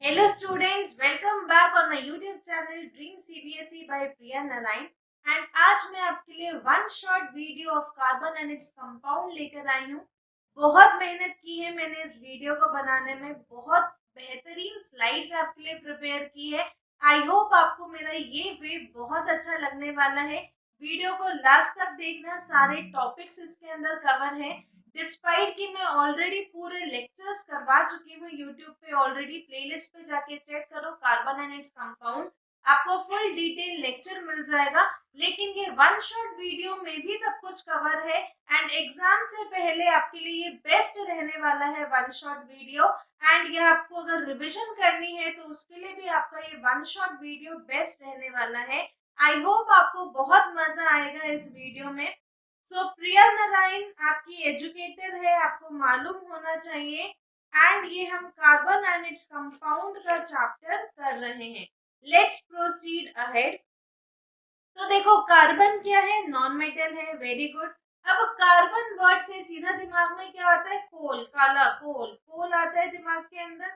Hello students, welcome back on my YouTube channel Dream CBSE by Priya Narayan and आज मैं आपके लिए one shot video of carbon and its compound लेकर आई हूँ। बहुत मेहनत की है मैंने इस वीडियो को बनाने में, बहुत बेहतरीन स्लाइड्स आपके लिए प्रिपेयर की है। आई होप आपको मेरा ये वे बहुत अच्छा लगने वाला है। वीडियो को लास्ट तक देखना, सारे टॉपिक्स इसके अंदर कवर है। डिस्पाइट कि मैं ऑलरेडी पूरे लेक्चर्स करवा चुकी हूँ यूट्यूब पे, ऑलरेडी प्लेलिस्ट पे जाके चेक करो कार्बन एंड इट्स कंपाउंड, आपको फुल डिटेल लेक्चर मिल जाएगा। लेकिन ये वन शॉट वीडियो में भी सब कुछ कवर है एंड एग्जाम से पहले आपके लिए ये बेस्ट रहने वाला है वन शॉट वीडियो। एंड ये आपको अगर रिविजन करनी है तो उसके लिए भी आपका ये वन शॉट वीडियो बेस्ट रहने वाला है। आई होप आपको बहुत मजा आएगा इस वीडियो में। प्रिया नारायण आपकी एजुकेटर है, आपको मालूम होना चाहिए। एंड ये हम कार्बन एंड इट्स कंपाउंड का चैप्टर कर रहे हैं। Let's proceed ahead. तो देखो कार्बन क्या है, नॉन मेटल है, वेरी गुड। अब कार्बन वर्ड से सीधा दिमाग में क्या आता है, कोल, काला कोल, कोल आता है दिमाग के अंदर।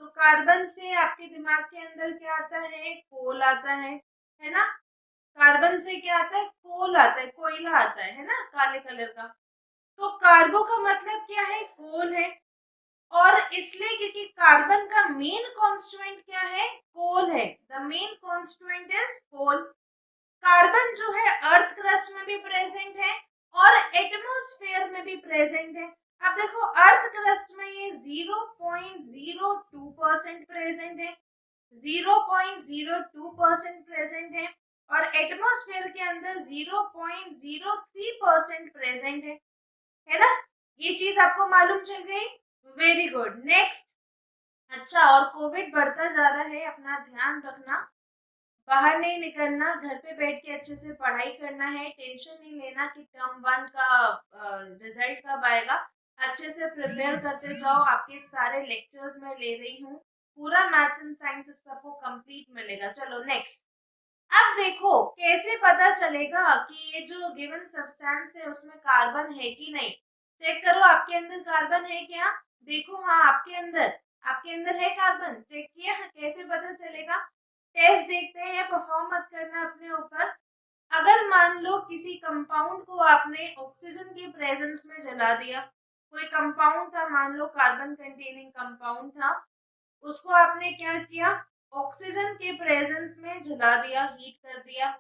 तो कार्बन से आपके दिमाग के अंदर क्या आता है, कोल आता है ना। कार्बन से क्या आता है, कोल आता है, कोयला आता है ना, काले कलर का। तो कार्बो का मतलब क्या है, कोल है। और इसलिए क्योंकि कार्बन का मेन कॉन्स्टिट्यूएंट क्या है, कोल है। The main constituent is coal. Carbon जो है अर्थ क्रस्ट में भी प्रेजेंट है और एटमॉस्फेयर में भी प्रेजेंट है। अब देखो अर्थ क्रस्ट में ये 0.02% प्रेजेंट है, 0.02% प्रेजेंट है। और एटमॉस्फेयर के अंदर 0.03% प्रेजेंट है ना। ये चीज आपको मालूम चल गई, वेरी गुड। नेक्स्ट। अच्छा, और कोविड बढ़ता जा रहा है, अपना ध्यान रखना, बाहर नहीं निकलना, घर पे बैठ के अच्छे से पढ़ाई करना है। टेंशन नहीं लेना कि टर्म वन का रिजल्ट कब आएगा। अच्छे से प्रिपेयर करते जाओ, आपके सारे लेक्चर्स में ले रही हूँ, पूरा मैथ्स एंड साइंस सबको कंप्लीट मिलेगा। चलो नेक्स्ट। अब देखो कैसे पता चलेगा कि ये जो गिवन सब्सटेंस है उसमें कार्बन है कि नहीं। चेक करो आपके अंदर कार्बन है क्या। देखो हाँ, आपके अंदर है कार्बन। चेक किया, कैसे पता चलेगा। टेस्ट देखते हैं, परफॉर्म मत करना अपने ऊपर। अगर मान लो किसी कंपाउंड को आपने ऑक्सीजन की प्रेजेंस में जला दिया, कोई कंपाउंड था, मान लो कार्बन कंटेनिंग कंपाउंड था, उसको आपने क्या किया, ऑक्सीजन के प्रेजेंस में जला दिया, हीट कर दिया।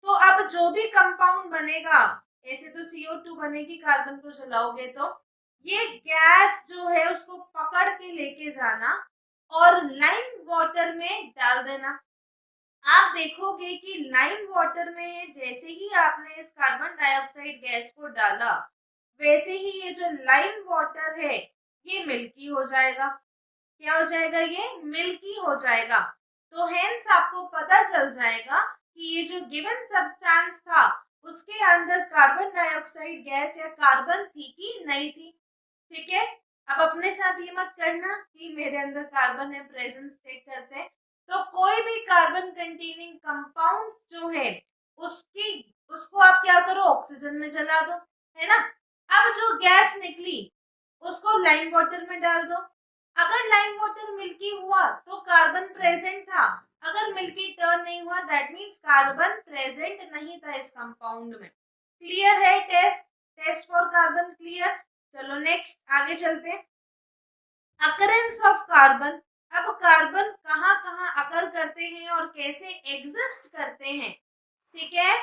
तो अब जो भी कंपाउंड बनेगा, ऐसे तो CO2 बनेगी कार्बन को जलाओगे तो, ये गैस जो है उसको पकड़ के लेके जाना और लाइम वाटर में डाल देना। आप देखोगे कि लाइम वाटर में जैसे ही आपने इस कार्बन डाइऑक्साइड गैस को डाला, वैसे ही ये जो लाइम वाटर है ये मिल्की हो जाएगा। क्या हो जाएगा, ये मिल्की हो जाएगा। तो हेंस आपको पता चल जाएगा कि ये जो गिवन सब्सटेंस था उसके अंदर कार्बन डाइऑक्साइड गैस या कार्बन थी कि नहीं थी। ठीक है। अब अपने साथ ये मत करना कि मेरे अंदर कार्बन है, प्रेजेंस चेक करते हैं। तो कोई भी कार्बन कंटेनिंग कंपाउंड्स जो है उसकी उसको आप क्या करो, ऑक्सीजन में जला दो, है ना। अब जो गैस निकली उसको लाइम वाटर में डाल दो। अगर लाइम वाटर मिल्की हुआ तो कार्बन प्रेजेंट था, अगर मिल्की टर्न नहीं हुआ दैट मींस कार्बन प्रेजेंट नहीं था इस कंपाउंड में। क्लियर है test, test for carbon clear. चलो नेक्स्ट आगे चलते हैं। Occurrence of carbon. अब कार्बन कहाँ कहाँ अकर करते हैं और कैसे एग्जिस्ट करते हैं। ठीक है,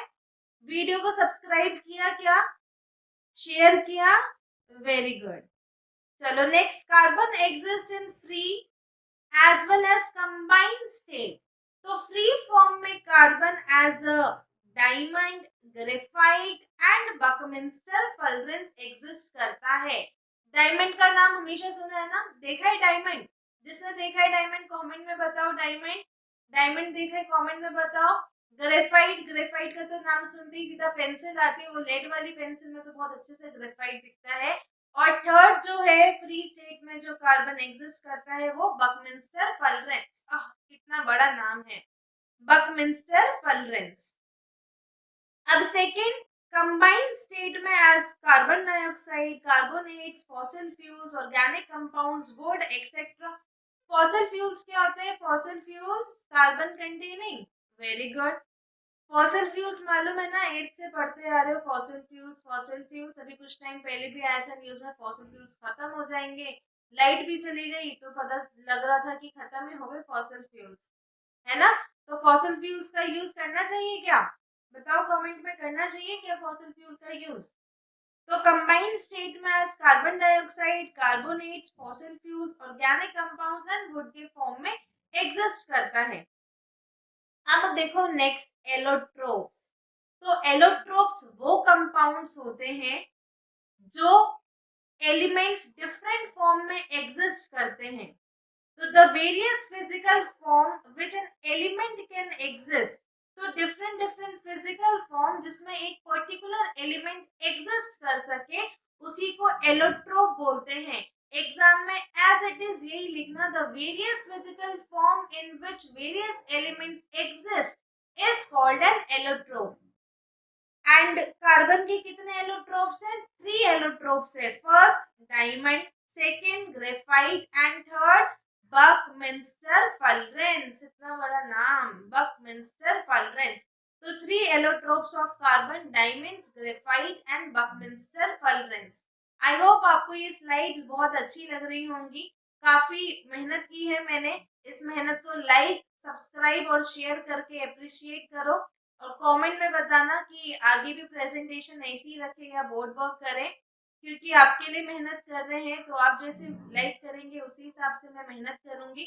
वीडियो को सब्सक्राइब किया क्या, शेयर किया, वेरी गुड। चलो next. Carbon exist in free as well as combined state. तो फ्री फॉर्म में carbon as a diamond, graphite and Buckminster fullerenes exist करता है। डायमंड का नाम हमेशा सुना है ना, देखा है डायमंड। जिसने देखा है डायमंड कमेंट में बताओ, डायमंड, डायमंड देखा है कमेंट में बताओ। ग्रेफाइट, ग्रेफाइट का तो नाम सुनते ही सीधा पेंसिल आती है, वो लेड वाली पेंसिल में तो बहुत अच्छे से ग्रेफाइट दिखता है। और थर्ड जो है फ्री स्टेट में जो कार्बन एग्जिस्ट करता है वो बकमिंस्टर फुलरेंस। कितना बड़ा नाम है, बकमिंस्टर फुलरेंस। अब सेकंड, कंबाइंड स्टेट में as carbon dioxide, carbonates, fossil fuels, organic compounds, wood etcetera. Fossil fuels क्या होते हैं? Fossil fuels carbon containing, very good. Fossil fuels मालूम है ना, 8th से पढ़ते आ रहे हो। फॉसिल फ्यूल्स अभी कुछ टाइम पहले भी आया था न्यूज में, फॉसिल फ्यूल्स खत्म हो जाएंगे। लाइट भी चली गई तो पता लग रहा था कि खत्म ही हो गए फॉसिल फ्यूल्स, है ना। तो फॉसिल फ्यूल्स का यूज करना चाहिए क्या? बताओ कमेंट में, करना चाहिए क्या फॉसिल फ्यूल का यूज? तो कंबाइंड स्टेट में as carbon dioxide, carbonates, fossil fuels, organic compounds and wood के फॉर्म में एग्जिस्ट करता है। अब देखो नेक्स्ट, एलोट्रोप्स। तो एलोट्रोप्स वो कंपाउंड्स होते हैं जो एलिमेंट्स डिफरेंट फॉर्म में एग्जिस्ट करते हैं। तो the various physical form which an element can exist, तो डिफरेंट डिफरेंट फिजिकल फॉर्म जिसमें एक पर्टिकुलर एलिमेंट एग्जिस्ट कर सके उसी को एलोट्रोप बोलते हैं। एग्जाम में एज इट इज यही लिखना, the various physical form in which various elements exist is called an allotrope. And carbon के कितने एलोट्रोप्स हैं? 3 एलोट्रोप्स है। First diamond, second graphite and third Buckminster fullerenes. इतना बड़ा नाम, बकमिंस्टर फलरेंस। तो 3 allotropes of carbon, diamonds, graphite and Buckminster fullerenes. I hope आपको ये स्लाइड्स बहुत अच्छी लग रही होंगी। काफी मेहनत की है मैंने, इस मेहनत को लाइक, सब्सक्राइब और शेयर करके अप्रिशिएट करो। और कमेंट में बताना कि आगे भी प्रेजेंटेशन ऐसे ही रखें या बोर्ड वर्क करें, क्योंकि आपके लिए मेहनत कर रहे हैं तो आप जैसे लाइक करेंगे उसी हिसाब से मैं मेहनत करूंगी।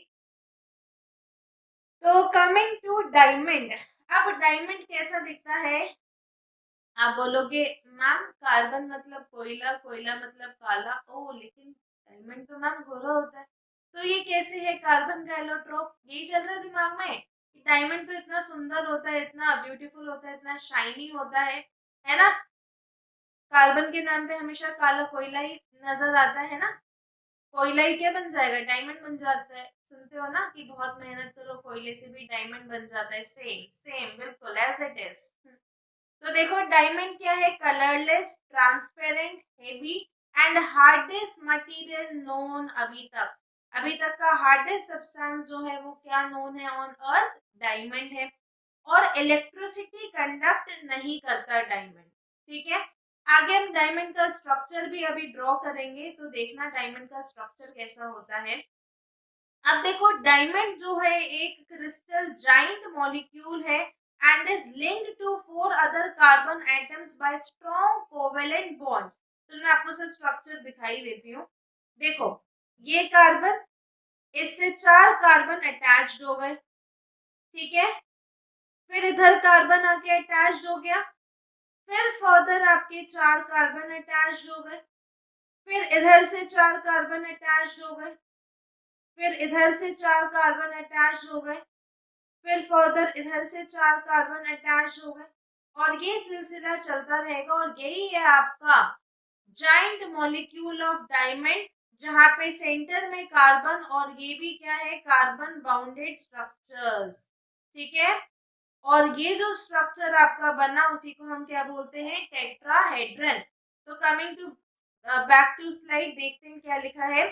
तो कमिंग टू डायमंड। अब डायमंड कैसा दिखता है? आप बोलोगे मैम कार्बन मतलब कोयला, कोयला मतलब काला। ओ लेकिन डायमंड तो मैम गोरा होता है, तो ये कैसे है कार्बन का एलोट्रोप? यही चल रहा है दिमाग में कि डायमंड तो इतना सुंदर होता है, इतना ब्यूटीफुल होता है, इतना शाइनी होता है ना। कार्बन के नाम पे हमेशा काला कोयला ही नजर आता है ना। कोयला ही क्या बन जाएगा? डायमंड बन जाता है। सुनते हो ना कि बहुत मेहनत करो कोयले से भी डायमंड बन जाता है। सेम सेम बिल्कुल एज इट इज। तो देखो डायमंड क्या है? Colourless, transparent, heavy and hardest material known अभी तक। अभी तक का हार्डेस्ट सब्सटेंस जो है वो क्या नोन है ऑन अर्थ? डायमंड है। और इलेक्ट्रिसिटी कंडक्ट नहीं करता डायमंड, ठीक है। आगे हम डायमंड का स्ट्रक्चर भी अभी ड्रॉ करेंगे, तो देखना डायमंड का स्ट्रक्चर कैसा होता है। अब देखो डायमंड जो है एक क्रिस्टल जाइंट मॉलिक्यूल है and is linked to 4 other carbon atoms by strong covalent bonds. तो मैं आपको इसका स्ट्रक्चर दिखाई देती हूँ। देखो ये कार्बन, इससे 4 कार्बन अटैच्ड हो गए, ठीक है। फिर इधर कार्बन आके अटैच्ड हो गया, फिर फर्दर आपके 4 कार्बन अटैच्ड हो गए, फिर इधर से 4 कार्बन अटैच्ड हो गए, फिर इधर से 4 कार्बन अटैच्ड हो गए, फिर फर्दर इधर से 4 कार्बन अटैच हो गए, और ये सिलसिला चलता रहेगा। और यही है आपका जाइंट मॉलिक्यूल ऑफ डायमंड, जहां पे सेंटर में कार्बन, और ये भी क्या है? कार्बन बाउंडेड स्ट्रक्चर्स, ठीक है। और ये जो स्ट्रक्चर आपका बना उसी को हम क्या बोलते हैं? टेट्राहेड्रन। तो coming to back to slide, देखते हैं क्या लिखा है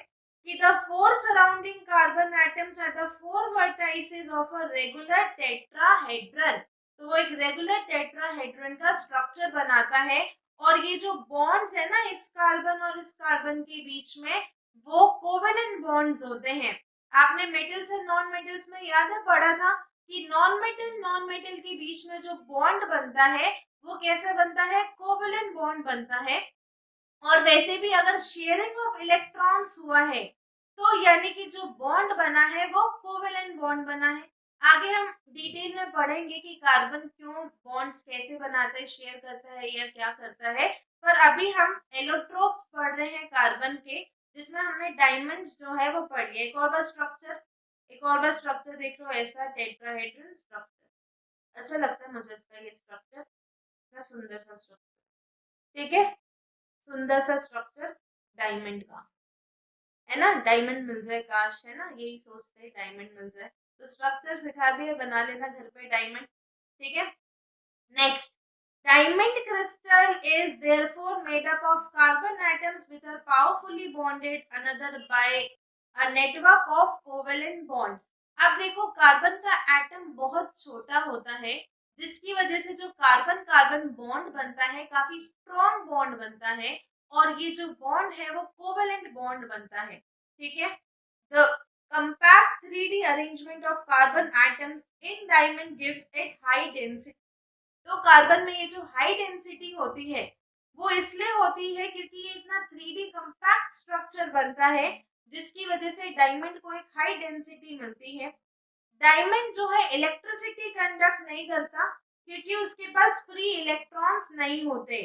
कि the four surrounding carbon atoms are the four vertices of a regular tetrahedron। तो वो एक रेगुलर टेट्राहेड्रन का स्ट्रक्चर बनाता है। और ये जो बॉन्ड्स है ना इस कार्बन और इस कार्बन के बीच में, वो कोवेलेंट बॉन्ड्स होते हैं। आपने मेटल्स और नॉन मेटल्स में याद है पढ़ा था कि नॉन मेटल के बीच में जो बॉन्ड बनता है वो कैसे बनता है? कोवेलेंट बॉन्ड बनता है। और वैसे भी अगर शेयरिंग ऑफ इलेक्ट्रॉन्स हुआ है तो यानी कि जो बॉन्ड बना है वो कोवेलेंट बॉन्ड बना है। आगे हम डिटेल में पढ़ेंगे कि कार्बन क्यों बॉन्ड्स कैसे बनाता है, शेयर करता है या क्या करता है। पर अभी हम एलोट्रोप्स पढ़ रहे हैं कार्बन के, जिसमें हमने डायमंड्स जो है वो पढ़ लिया। एक और बार स्ट्रक्चर देख लो, ऐसा टेट्राहेड्रन स्ट्रक्चर। अच्छा लगता है मुझे इसका ये स्ट्रक्चर, इतना सुंदर सा स्ट्रक्चर, ठीक है। सुंदर सा स्ट्रक्चर डायमंड का, है ना। डायमंड मिल जाए काश, है ना, यही सोचते हैं डायमंड मिल जाए। तो स्ट्रक्चर सिखा दिए, बना लेना घर पे डायमंड, ठीक है। Next, diamond crystal is therefore made up of carbon atoms which are powerfully bonded another by a network of covalent bonds. अब देखो कार्बन का एटम बहुत छोटा होता है, जिसकी वजह से जो कार्बन कार्बन बॉन्ड बनता है काफी स्ट्रॉन्ग बॉन्ड बनता है, और ये जो बॉन्ड है वो कोवेलेंट बॉन्ड बनता है। ठीक है। The compact 3D arrangement of carbon atoms in diamond gives it high density। तो कार्बन में ये जो हाई डेंसिटी होती है वो इसलिए होती है क्योंकि ये इतना 3D कंपैक्ट स्ट्रक्चर बनता है, जिसकी वजह से डायमंड को एक हाई डेंसिटी मिलती है। डायमंड जो है इलेक्ट्रिसिटी कंडक्ट नहीं करता क्योंकि उसके पास फ्री इलेक्ट्रॉन्स नहीं होते।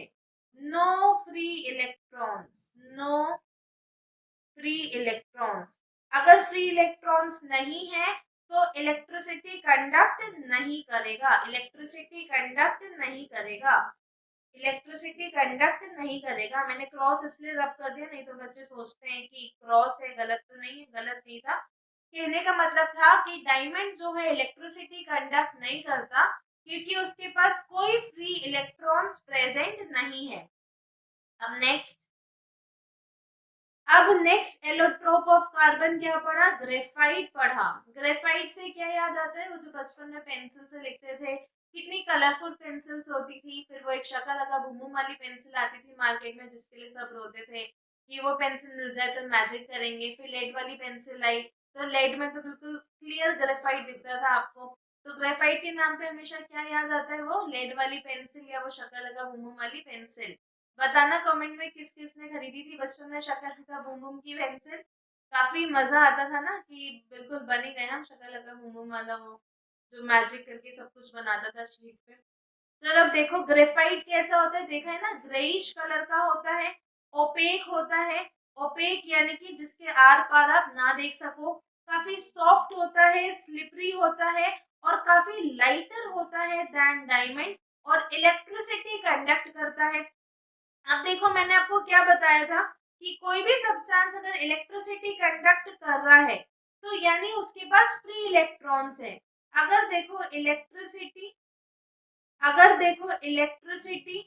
No free electrons, no free electrons. अगर फ्री इलेक्ट्रॉन्स नहीं है तो इलेक्ट्रिसिटी कंडक्ट नहीं करेगा, इलेक्ट्रिसिटी कंडक्ट नहीं करेगा, इलेक्ट्रिसिटी कंडक्ट नहीं करेगा। मैंने क्रॉस इसलिए रब कर दिया, नहीं तो बच्चे सोचते हैं कि क्रॉस है, गलत तो नहीं है, गलत नहीं था। कहने का मतलब था कि डायमंड जो है इलेक्ट्रिसिटी कंडक्ट नहीं करता क्योंकि उसके पास कोई फ्री इलेक्ट्रॉन्स प्रेजेंट नहीं है। अब नेक्स्ट एलोट्रोप ऑफ कार्बन क्या पढ़ा? ग्रेफाइट पढ़ा। ग्रेफाइट से क्या याद आता है? वो जो बचपन में पेंसिल से लिखते थे, कितनी कलरफुल पेंसिल्स होती थी। फिर वो एक शक्ल लगा बुमबुम वाली पेंसिल आती थी मार्केट में, जिसके लिए सब रोते थे कि वो पेंसिल मिल जाए तो मैजिक करेंगे। फिर लेड वाली पेंसिल आई, तो लेड में तो बिल्कुल क्लियर ग्रेफाइट दिखता था आपको। तो ग्रेफाइट के नाम पे हमेशा क्या याद आता है? वो लेड वाली पेंसिल या वो शक्ल लगा बुमबुम वाली पेंसिल। बताना कमेंट में किस किस ने खरीदी थी बचपन में शक्ल बूम बूम की पेंसिल। काफी मजा आता था ना कि बिल्कुल बन ही गए हम शक्ल बूम बूम वाला, वो जो मैजिक करके सब कुछ बनाता था शीट पे। चलो अब देखो ग्रेफाइट कैसा होता है, देखा है ना, ग्रेइश कलर का होता है, ओपेक होता है। ओपेक यानी कि जिसके आर पार आप ना देख सको। काफी सॉफ्ट होता है, स्लिपरी होता है, और काफी लाइटर होता है देन डायमंड, और इलेक्ट्रिसिटी कंडक्ट करता है। अब देखो मैंने आपको क्या बताया था कि कोई भी सब्सटेंस अगर इलेक्ट्रिसिटी कंडक्ट कर रहा है तो यानी उसके पास फ्री इलेक्ट्रॉन्स है। अगर देखो इलेक्ट्रिसिटी अगर देखो इलेक्ट्रिसिटी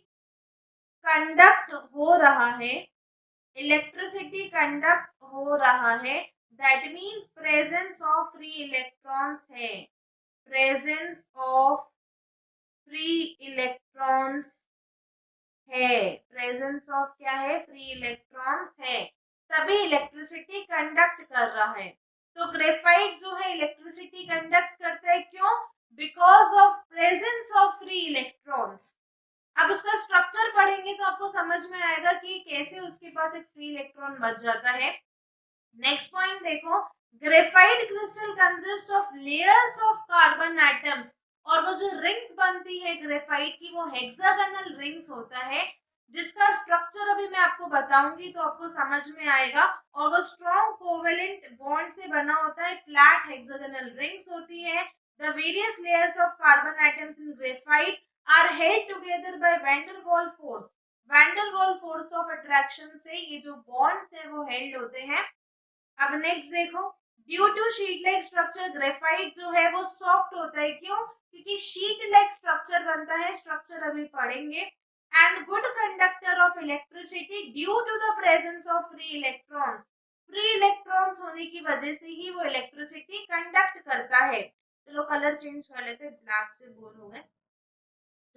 कंडक्ट हो रहा है, इलेक्ट्रिसिटी कंडक्ट हो रहा है, that means presence of free electrons है। प्रेजेंस ऑफ फ्री इलेक्ट्रॉन्स है, प्रेजेंस ऑफ क्या है? फ्री इलेक्ट्रॉन्स है, तभी इलेक्ट्रिसिटी कंडक्ट कर रहा है। तो ग्रेफाइट जो है इलेक्ट्रिसिटी कंडक्ट करता है, क्यों? Because of presence of free electrons. अब उसका स्ट्रक्चर पढ़ेंगे तो आपको समझ में आएगा कि कैसे उसके पास एक फ्री इलेक्ट्रॉन बच जाता है। नेक्स्ट पॉइंट देखो, graphite crystal consist of layers of carbon atoms. और वो जो रिंग्स बनती है ग्रेफाइट की वो हेक्सागोनल रिंग्स होता है, जिसका स्ट्रक्चर अभी मैं आपको बताऊंगी तो आपको समझ में आएगा। और वो स्ट्रॉन्ग कोवेलेंट बॉन्ड से बना होता है, फ्लैट हेक्सागोनल रिंग्स होती है। The various layers of carbon atoms in graphite are held together by van der Waals force. Van der Waals force of attraction से ये जो बॉन्ड्स है वो हेल्ड होते हैं। अब नेक्स्ट देखो, due to sheet like structure graphite जो है वो सॉफ्ट होता है, क्यों? क्योंकि शीट लाइक स्ट्रक्चर बनता है, स्ट्रक्चर अभी पढ़ेंगे। And good conductor of electricity due to the presence of free electrons. Free electrons होने की वजह से ही वो इलेक्ट्रिसिटी कंडक्ट करता है। चलो कलर चेंज कर लेते, ब्लैक से बोर हो गए।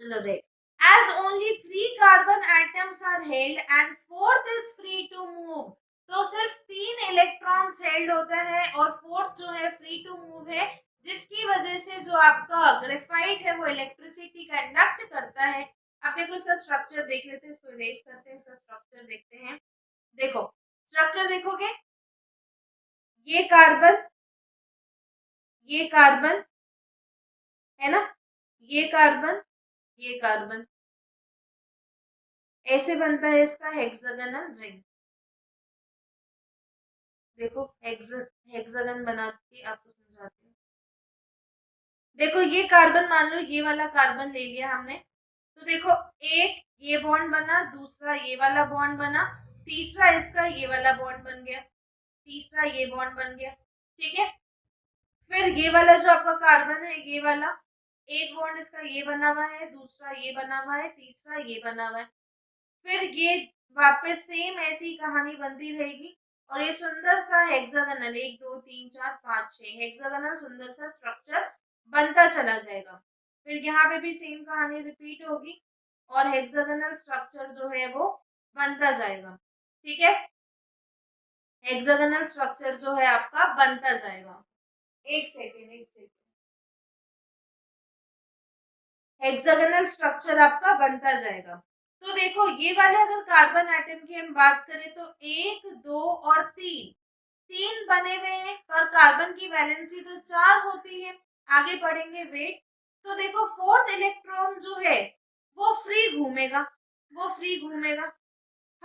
चलो red. As only 3 carbon atoms are held and fourth is free to move। तो सिर्फ 3 इलेक्ट्रॉन्स हेल्ड होता है और फोर्थ जो है फ्री टू मूव है, जिसकी वजह से जो आपका ग्रेफाइट है वो इलेक्ट्रिसिटी कंडक्ट करता है। अब देखो इसका स्ट्रक्चर देख लेते हैं, इसको इरेज करते हैं, इसका स्ट्रक्चर देखते हैं। देखो स्ट्रक्चर देखोगे, ये कार्बन, ये कार्बन है ना, ये कार्बन, ये कार्बन, ऐसे बनता है इसका हेक्सागोनल रिंग। देखो हेक्सागन बना के आपको समझाती हूँ। देखो ये कार्बन, मान लो ये वाला कार्बन ले लिया हमने, तो देखो एक ये बॉन्ड बना, दूसरा ये वाला बॉन्ड बना, तीसरा इसका ये वाला बॉन्ड बन गया, तीसरा ये बॉन्ड बन गया। ठीक है। फिर ये वाला जो आपका कार्बन है, ये वाला एक बॉन्ड इसका ये बना हुआ है, दूसरा ये बना हुआ है, तीसरा ये बना हुआ है। फिर ये वापस सेम ऐसी कहानी बनती रहेगी। और ये सुंदर सा हेक्सागोनल 1 2 3 4 5 6 हेक्सागोनल सुंदर सा स्ट्रक्चर बनता चला जाएगा। फिर यहाँ पे भी सेम कहानी रिपीट होगी और हेक्सागोनल स्ट्रक्चर जो है वो बनता जाएगा। ठीक है, हेक्सागोनल स्ट्रक्चर जो है आपका बनता जाएगा। एक सेकेंड हेक्सागोनल स्ट्रक्चर आपका बनता जाएगा। तो देखो ये वाले अगर कार्बन एटम की हम बात करें तो 1 2 और 3 बने हुए हैं पर कार्बन की वैलेंसी तो 4 होती है। आगे बढ़ेंगे वेट, तो देखो फोर्थ इलेक्ट्रॉन जो है वो फ्री घूमेगा,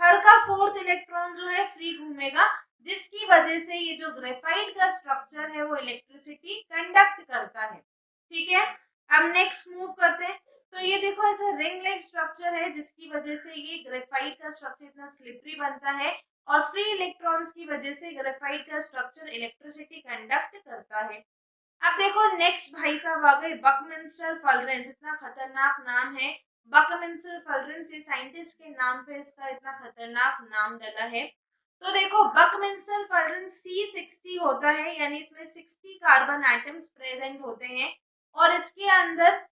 हर का फोर्थ इलेक्ट्रॉन जो है फ्री घूमेगा, जिसकी वजह से ये जो ग्रेफाइट का स्ट्रक्चर है वो इलेक्ट्रिसिटी कंडक्ट करता है। ठीक है, अब नेक्स्ट मूव करते हैं। तो ये देखो ऐसा रिंग लाइक स्ट्रक्चर है जिसकी वजह से ये ग्रेफाइट का स्ट्रक्चर इतना स्लिपरी बनता है और फ्री इलेक्ट्रॉन्स की वजह से ग्रेफाइट का स्ट्रक्चर इलेक्ट्रिसिटी कंडक्ट करता है। अब देखो नेक्स्ट भाई साहब आ गए बकमिंस्टर फलरेंस, इतना खतरनाक नाम है बकमिंस्टर फलरेंस, ये साइंटिस्ट के नाम पे इसका इतना खतरनाक नाम डला है। तो देखो बकमिंस्टर फलरेंस C60 होता है, यानी इसमें 60 कार्बन एटम्स प्रेजेंट होते हैं और इसके अंदर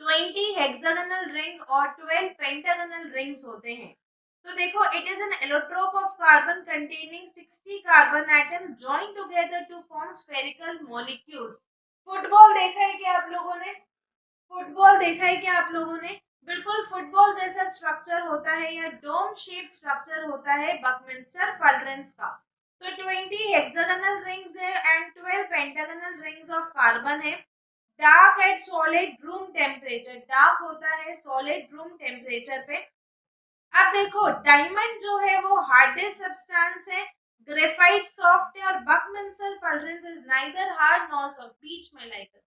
20 हेक्सागोनल रिंग और 12 पेंटागोनल रिंग्स होते हैं। तो देखो it is an allotrope of carbon containing 60 carbon atom join together to form spherical molecules. Football देखा है क्या आप लोगों ने? बिल्कुल फुटबॉल जैसा स्ट्रक्चर होता है या डोम शेप स्ट्रक्चर होता है बकमिंस्टर फलरेंस का। तो 20 हेक्सागोनल रिंग्स है and 12 pentagonal rings of carbon है। Dark at solid room temperature, dark होता है सॉलिड रूम टेम्परेचर पे। अब देखो डायमंड जो है वो हार्डेस्ट सब्सटेंस है, ग्रेफाइट सॉफ्ट है और Buckminster fullerenes is neither hard nor soft, बीच में लाई करता है।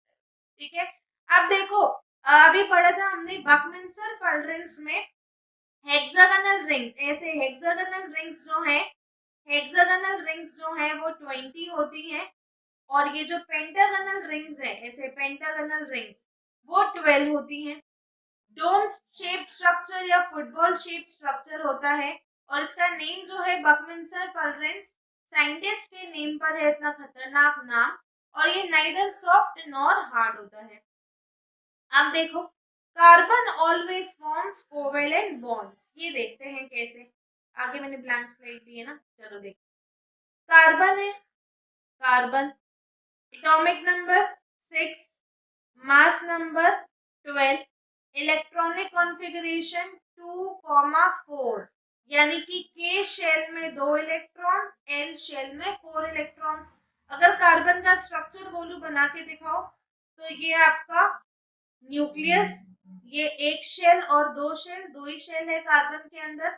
ठीक है, अब देखो अभी पढ़ा था हमने बकमिंस्टर फलरेंस में हेक्सागोनल रिंग्स, ऐसे हेक्सागोनल रिंग्स जो है वो 20 होती हैं और ये जो पेंटागोनल रिंग्स है ऐसे पेंटागोनल रिंग्स वो 12 होती हैं। डोम शेप स्ट्रक्चर या फुटबॉल शेप स्ट्रक्चर होता है और इसका नेम जो है बकमिंस्टर फलरेंस, साइंटिस्ट के नेम पर है, इतना खतरनाक नाम, और ये नाइदर सॉफ्ट नॉर हार्ड होता है। अब देखो carbon always forms covalent bonds, ये देखते हैं कैसे। आगे मैंने ब्लैंक स्लाइड दी है ना, चलो देखो। कार्बन है, carbon atomic number 6, mass number 12, electronic configuration 2,4, यानी कि K शेल में 2 इलेक्ट्रॉन्स, L शेल में 4 इलेक्ट्रॉन्स। अगर कार्बन का स्ट्रक्चर बोलूं बना के दिखाओ तो ये आपका न्यूक्लियस, ये एक शेल और दो ही शेल है कार्बन के अंदर।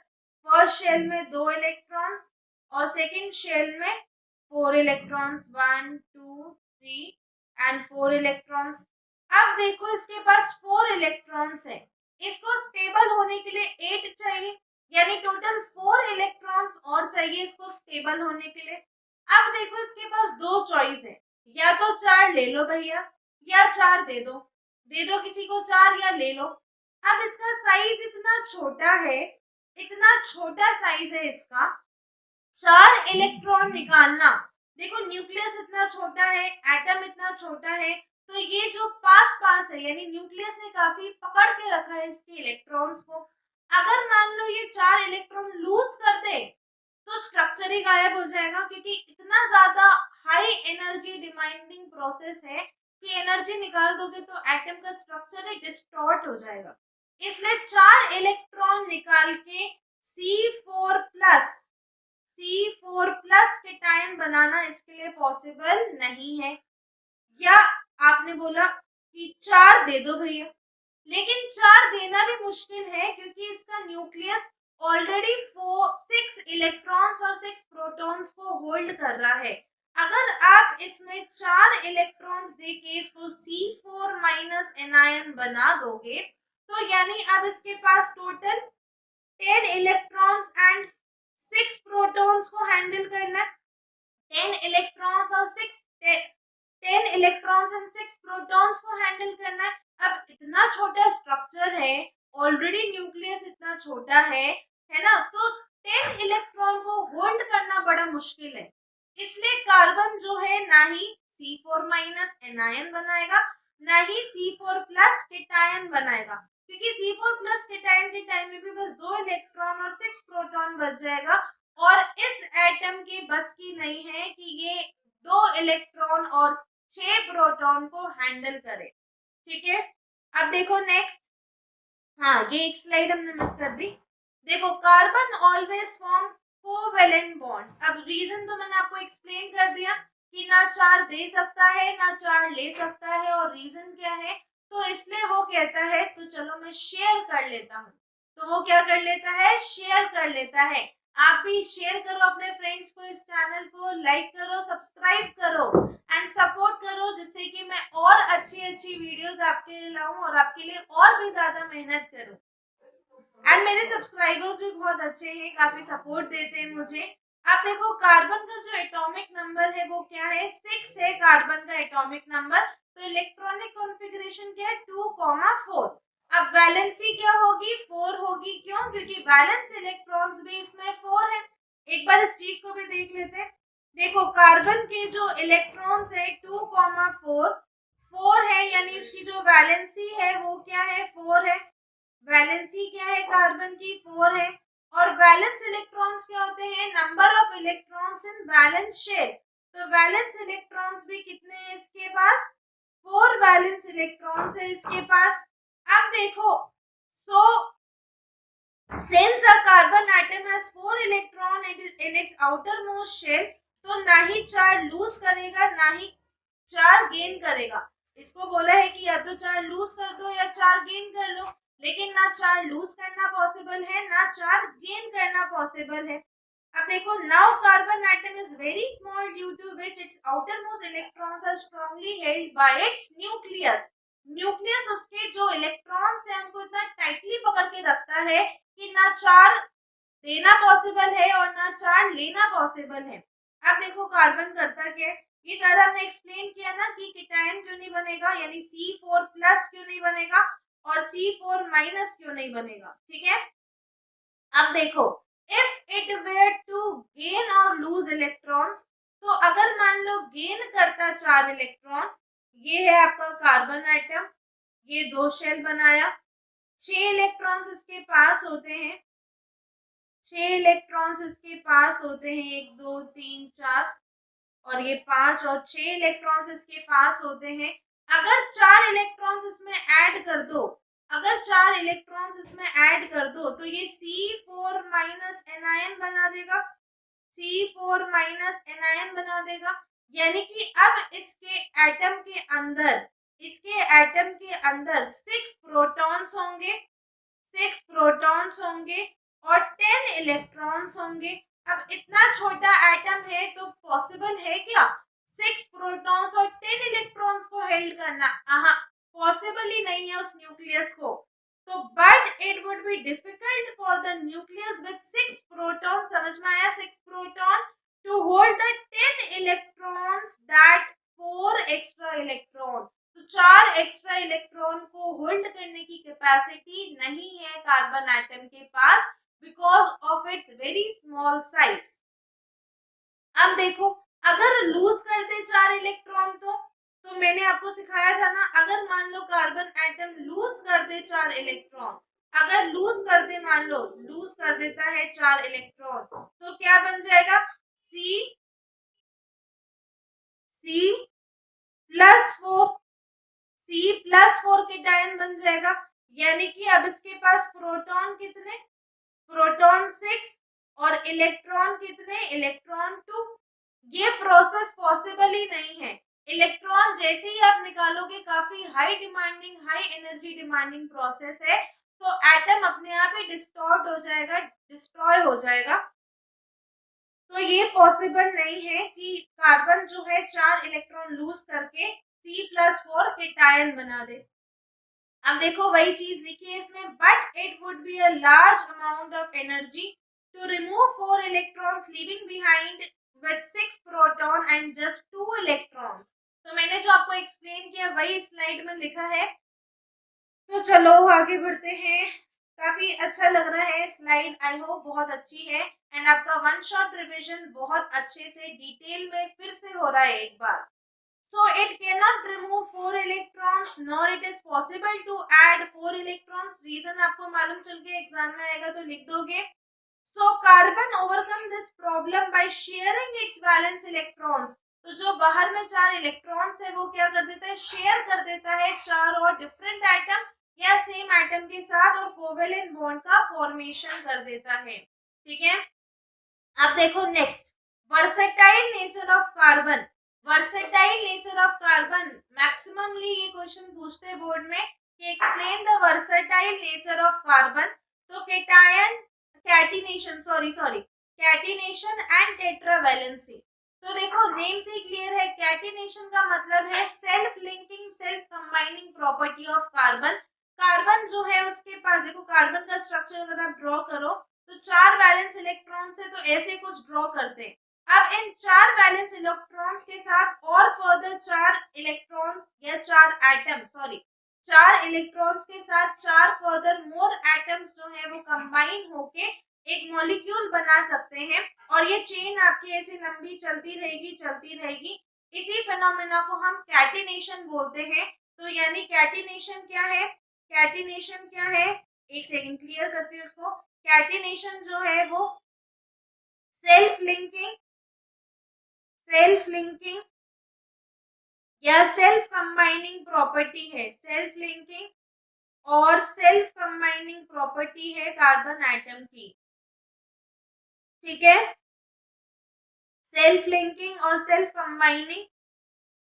फर्स्ट शेल में 2 इलेक्ट्रॉन्स और सेकंड शेल में 4 इलेक्ट्रॉन्स, 1 2 3 एंड 4 इलेक्ट्रॉन्स। अब देखो इसके पास 4 इलेक्ट्रॉन्स है, इसको स्टेबल होने के लिए 8 चाहिए, यानी टोटल 4 इलेक्ट्रॉन्स और चाहिए इसको स्टेबल होने के लिए। अब देखो इसके पास दो चॉइस है, या तो 4 ले लो भैया या 4 दे दो किसी को 4 या ले लो। अब इसका साइज इतना छोटा है, इतना छोटा साइज है इसका, 4 इलेक्ट्रॉन निकालना, देखो न्यूक्लियस इतना छोटा है, एटम इतना छोटा है, तो ये जो पास है यानी न्यूक्लियस ने काफी पकड़ के रखा है इसके इलेक्ट्रॉन्स को। अगर मान लो ये 4 इलेक्ट्रॉन लूज कर दे तो स्ट्रक्चर ही गायब हो जाएगा, क्योंकि इतना ज्यादा हाई एनर्जी डिमांडिंग प्रोसेस है कि एनर्जी निकाल दोगे तो एटम का स्ट्रक्चर ही डिस्टॉर्ट हो जाएगा। इसलिए 4 इलेक्ट्रॉन निकाल के C4+ के टाइम बनाना इसके लिए पॉसिबल नहीं है। या आपने बोला कि 4 दे दो भैया, लेकिन 4 देना भी मुश्किल है क्योंकि इसका न्यूक्लियस ऑलरेडी 6 इलेक्ट्रॉन्स और 6 प्रोटॉन्स को होल्ड कर रहा है। अगर आप इसमें 4 इलेक्ट्रॉन्स देके इसको C4- एनायन बना दोगे तो यानी अब इसके पास टोटल 10 इलेक्ट्रॉन्स एंड 6 प्रोटॉन्स को हैंडल करना है। 10 इलेक्ट्रॉन्स और 10 इलेक्ट्रॉन्स एंड 6 प्रोटॉन्स को हैंडल करना है। अब इतना छोटा स्ट्रक्चर है, ऑलरेडी न्यूक्लियस इतना छोटा है ना, तो 10 इलेक्ट्रॉन को होल्ड करना बड़ा मुश्किल है, इसलिए कार्बन जो है ना ही C4 माइनस एनायन बनाएगा, ना ही C4 प्लस केटायन बनाएगा, क्योंकि C4 प्लस केटायन के टाइम में भी बस 2 इलेक्ट्रॉन और 6 प्रोटॉन बच जाएगा, और इस एटम के बस की नहीं है कि ये 2 इलेक्ट्रॉन और 6 प्रोटॉन को हैंडल करे। ठीक है, अब देखो नेक्स्ट। हाँ, ये एक स्लाइड हमने मिस कर दी। देखो, carbon always form covalent bonds. अब रीजन तो मैंने आपको एक्सप्लेन कर दिया कि ना चार दे सकता है ना चार ले सकता है, और रीजन क्या है, तो इसलिए वो कहता है तो चलो मैं शेयर कर लेता हूँ। तो वो क्या कर लेता है, शेयर कर लेता है। आप भी शेयर करो अपने फ्रेंड्स को, इस चैनल को लाइक करो, सब्सक्राइब करो एंड सपोर्ट करो, जिससे कि मैं और अच्छी अच्छी वीडियोस आपके लिए लाऊं और आपके लिए और भी ज्यादा मेहनत करूं। एंड मेरे सब्सक्राइबर्स भी बहुत अच्छे हैं, काफी सपोर्ट देते हैं मुझे। अब देखो, कार्बन का जो एटॉमिक नंबर है वो क्या है, 6 है कार्बन का एटॉमिक नंबर। तो इलेक्ट्रॉनिक कॉन्फ़िगरेशन क्या है, 2,4। अब वैलेंसी क्या होगी, 4 होगी। क्यों, क्योंकि वैलेंस इलेक्ट्रॉन्स भी इसमें 4 है। एक बार इस चीज को भी देख लेते हैं। देखो, कार्बन के जो इलेक्ट्रॉन्स है 2,4, 4 है, यानी इसकी जो वैलेंसी है वो क्या है, 4 है। वैलेंसी क्या है कार्बन की, 4 है। और वैलेंस इलेक्ट्रॉन्स क्या होते हैं, number of electrons in valence shell. तो वैलेंस इलेक्ट्रॉन्स भी कितने हैं इसके पास, 4 वैलेंस इलेक्ट्रॉन्स है इसके पास। अब देखो, सो since a carbon atom has 4 electron in its outermost shell, तो ना ही चार लूज करेगा ना ही चार गेन करेगा। इसको बोला है कि या तो चार लूज कर दो या चार गेन कर लो, लेकिन ना चार लूज करना पॉसिबल है ना चार गेन करना पॉसिबल है। अब देखो, now carbon atom is very small due to which its outermost electrons are strongly held by its nucleus. Nucleus उसके जो इलेक्ट्रॉन्स हैं उनको इतना टाइटली पकड़ के रखता है कि ना चार देना पॉसिबल है और ना चार लेना पॉसिबल है। अब देखो, कार्बन करता क्या है, ये सारा हमने एक्सप्लेन किया ना कि केटायन क्यों नहीं बनेगा, यानी C4 प्लस क्यों नहीं बनेगा और C4 माइनस क्यों नहीं बनेगा। ठीक है, अब देखो, if it were to gain और लूज इलेक्ट्रॉन्स, तो अगर मान लो गेन करता 4 इलेक्ट्रॉन, ये है आपका कार्बन एटम, ये 2 शेल बनाया, 6 इलेक्ट्रॉन्स इसके पास होते हैं, 6 इलेक्ट्रॉन्स इसके पास होते हैं, 1 2 3 4, और ये 5 और 6 इलेक्ट्रॉन्स इसके पास होते हैं। अगर 4 इलेक्ट्रॉन्स इसमें ऐड कर दो, अगर 4 इलेक्ट्रॉन्स इसमें ऐड कर दो, तो ये C4 माइनस एनायन बना देगा, C4 माइनस एनायन बना देगा। यानी कि अब इसके एटम के अंदर 6 प्रोटॉन्स होंगे, 6 प्रोटॉन्स होंगे और 10 इलेक्ट्रॉन्स होंगे। अब इतना छोटा एटम है तो पॉसिबल है क्या 6 प्रोटॉन्स और 10 इलेक्ट्रॉन्स को हेल्ड करना, पॉसिबल ही नहीं है उस न्यूक्लियस को। तो but it would be difficult for the nucleus with 6 proton, समझ में आया, 6 proton to hold the 10 electrons that 4 extra electron. तो 4 एक्स्ट्रा इलेक्ट्रॉन को होल्ड करने की कैपेसिटी नहीं है कार्बन एटम के पास, because of its very small size. अब देखो, अगर लूज कर दे 4 इलेक्ट्रॉन, तो मैंने आपको सिखाया था ना, अगर मान लो कार्बन एटम लूज कर दे 4 इलेक्ट्रॉन, अगर लूज कर दे, मान लो लूज कर देता है 4 इलेक्ट्रॉन, तो क्या बन जाएगा, C प्लस 4, C+4 केटायन बन जाएगा। यानी कि अब इसके पास प्रोटॉन कितने, प्रोटॉन 6 और इलेक्ट्रॉन कितने, इलेक्ट्रॉन 2। ये प्रोसेस पॉसिबल ही नहीं है। इलेक्ट्रॉन जैसे ही आप निकालोगे, काफी high demanding, high energy demanding process है, तो एटम अपने आप ही डिस्टॉर्ट हो जाएगा, डिस्ट्रॉय हो जाएगा। तो ये पॉसिबल नहीं है कि कार्बन जो है 4 इलेक्ट्रॉन लूज करके C+4 केटायन बना दे। अब देखो, वही चीज लिखी है इसमें, but it would be a large amount of energy to remove 4 electrons leaving behind with 6 proton and just 2 electrons. तो मैंने जो आपको एक्सप्लेन किया वही स्लाइड में लिखा है। तो चलो आगे बढ़ते हैं। काफी अच्छा लग रहा है स्लाइड, आई होप बहुत अच्छी है। एंड आपका वन शॉट रिविजन बहुत अच्छे से डिटेल में फिर से हो रहा है एक बार. So it cannot remove 4 electrons nor it is possible to add 4 electrons. Reason आपको मालूम चल के एग्जाम में आएगा तो लिख दोगे. So carbon overcome this problem by sharing its valence electrons. तो जो बाहर में 4 इलेक्ट्रॉन्स है वो क्या कर देता है, शेयर कर देता है 4 और डिफरेंट आइटम या सेम आइटम के साथ और कोवेलेंट बॉन्ड का फॉर्मेशन कर देता है. ठीक है. अब देखो next, versatile nature of carbon. Versatile nature of carbon maximumly ये क्वेश्चन पूछते हैं बोर्ड में कि explain the versatile nature of carbon. तो cation catenation catenation and tetravalency. तो देखो नेम से क्लियर है, कैटिनेशन का मतलब है self linking self combining property of carbon. Carbon जो है उसके पास देखो कार्बन का स्ट्रक्चर अगर आप ड्रॉ करो तो 4 वैलेंस इलेक्ट्रॉन से तो ऐसे कुछ ड्रॉ करते हैं. अब इन 4 वैलेंस इलेक्ट्रॉन्स के साथ और फर्दर 4 इलेक्ट्रॉन्स या 4 एटम 4 इलेक्ट्रॉन्स के साथ 4 फर्दर मोर एटम्स जो है वो कंबाइन होके एक मॉलिक्यूल बना सकते हैं और ये चेन आपकी ऐसे लंबी चलती रहेगी. इसी फिनोमेना को हम कैटिनेशन बोलते हैं. तो यानी कैटिनेशन क्या है, कैटिनेशन क्या है, एक सेकंड क्लियर करते हैं उसको. कैटिनेशन जो है वो सेल्फ लिंकिंग या सेल्फ कंबाइनिंग प्रॉपर्टी है. सेल्फ लिंकिंग और सेल्फ कंबाइनिंग प्रॉपर्टी है कार्बन एटम की. ठीक है. सेल्फ लिंकिंग और सेल्फ कंबाइनिंग